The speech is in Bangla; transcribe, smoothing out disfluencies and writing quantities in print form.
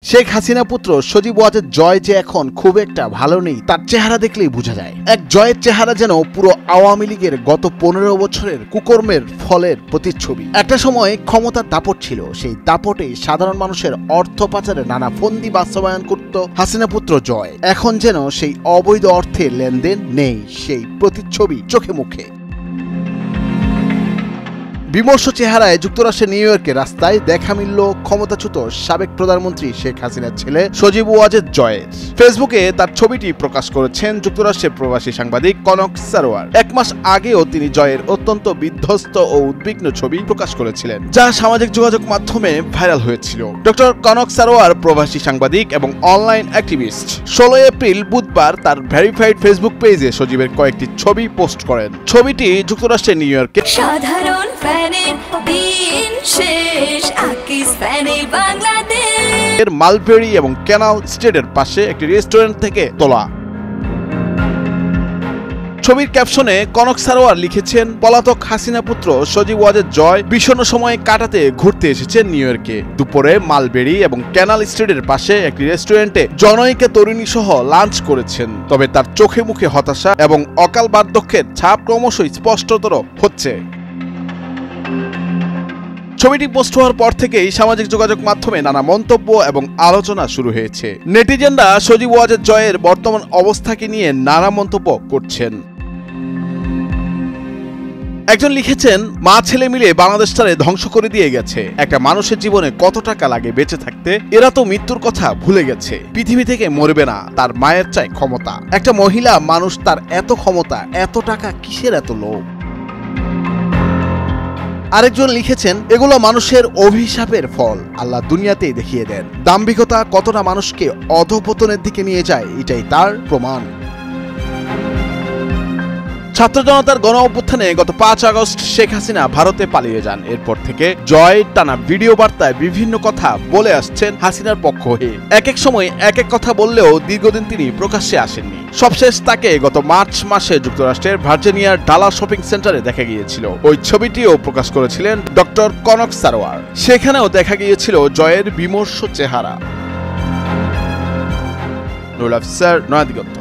শেখ হাসিনা পুত্র সজীব ওয়াজেদ জয় যে এখন খুব একটা ভালো নেই তার চেহারা দেখলেই বোঝা যায়। এক জয়ের চেহারা যেন পুরো আওয়ামী লীগের গত 15 বছরের কুকর্মের ফলের প্রতিচ্ছবি। একটা সময় ক্ষমতার দাপট ছিল, সেই দাপটে সাধারণ মানুষের অর্থ পাচারে নানা ফন্দি বাস্তবায়ন করত হাসিনা পুত্র জয়। এখন যেন সেই অবৈধ অর্থের লেনদেন নেই, সেই প্রতিচ্ছবি চোখে মুখে। বিমর্ষ চেহারায় যুক্তরাষ্ট্রের নিউ ইয়র্কের রাস্তায় দেখা মিলল ক্ষমতাচ্যুত সাবেক প্রধানমন্ত্রী শেখ হাসিনার ছেলে সজীব ওয়াজেদ জয়ের। ফেসবুকে তার ছবিটি প্রকাশ করেছেন যুক্তরাষ্ট্রের প্রবাসী সাংবাদিক কনক সারোয়ার। 1 মাস আগেও তিনি জয়ের অত্যন্ত বিধ্বস্ত ও উদ্বিগ্ন ছবি প্রকাশ করেছিলেন, যা সামাজিক যোগাযোগ মাধ্যমে ভাইরাল হয়েছিল। ডক্টর কনক সারোয়ার প্রবাসী সাংবাদিক এবং অনলাইন অ্যাক্টিভিস্ট। 16 এপ্রিল বুধবার তার ভেরিফাইড ফেসবুক পেজে সজীবের কয়েকটি ছবি পোস্ট করেন। ছবিটি যুক্তরাষ্ট্রের নিউ ইয়র্কে সাধারণ দিন শেষ আকিস ফ্যানে বাংলাদেশ মালবেরি এবং ক্যানাল স্ট্রিটের পাশে একটি রেস্টুরেন্ট থেকে তোলা। ছবির ক্যাপশনে কনক সারোয়ার লিখেছেন, পলাতক হাসিনা পুত্র সজীব ওয়াজেদ জয় বিষণ্ণ সময় কাটাতে ঘুরতে এসেছেন নিউ ইয়র্কে। দুপুরে মালবেরি এবং ক্যানাল স্ট্রিটের পাশে একটি রেস্টুরেন্টে জনৈকা তরুণী সহ লাঞ্চ করেছেন। তবে তার চোখে মুখে হতাশা এবং অকাল বার্ধক্যের ছাপ ক্রমশই স্পষ্টতর হচ্ছে। ছবিটি পোস্ট হওয়ার পর থেকেই সামাজিক যোগাযোগ মাধ্যমে নানা মন্তব্য এবং আলোচনা শুরু হয়েছে। নেটিজেনরা সজীব ওয়াজেদ জয়ের বর্তমান অবস্থাকে নিয়ে নানা মন্তব্য করছেন। একজন লিখেছেন, মা ছেলে মিলে বাংলাদেশটারে ধ্বংস করে দিয়ে গেছে। একটা মানুষের জীবনে কত টাকা লাগে বেঁচে থাকতে, এরা তো মৃত্যুর কথা ভুলে গেছে। পৃথিবী থেকে মরবে না, তার মায়ের চাই ক্ষমতা। একটা মহিলা মানুষ, তার এত ক্ষমতা, এত টাকা, কিসের এত লোভ? আরেকজন লিখেছেন, এগুলো মানুষের অভিশাপের ফল, আল্লাহ দুনিয়াতেই দেখিয়ে দেন। দাম্ভিকতা কতটা মানুষকে অধঃপতনের দিকে নিয়ে যায়, এটাই তার প্রমাণ। ছাত্র জনতার গণ অভ্যুত্থানে গত 5 আগস্ট শেখ হাসিনা ভারতে পালিয়ে যান। এরপর থেকে জয় টানা ভিডিও বার্তায় বিভিন্ন কথা বলে আসছেন হাসিনার পক্ষ হয়ে। এক এক সময় এক এক কথা বললেও দীর্ঘদিন তিনি প্রকাশ্যে আসেননি। সবশেষ তাকে গত মার্চ মাসে যুক্তরাষ্ট্রের ভার্জিনিয়ার ডালাস শপিং সেন্টারে দেখা গিয়েছিল। ওই ছবিটিও প্রকাশ করেছিলেন ডক্টর কনক সারোয়ার। সেখানেও দেখা গিয়েছিল জয়ের বিমর্ষ চেহারা। নুরুল আফসার, নয়াদিগন্ত।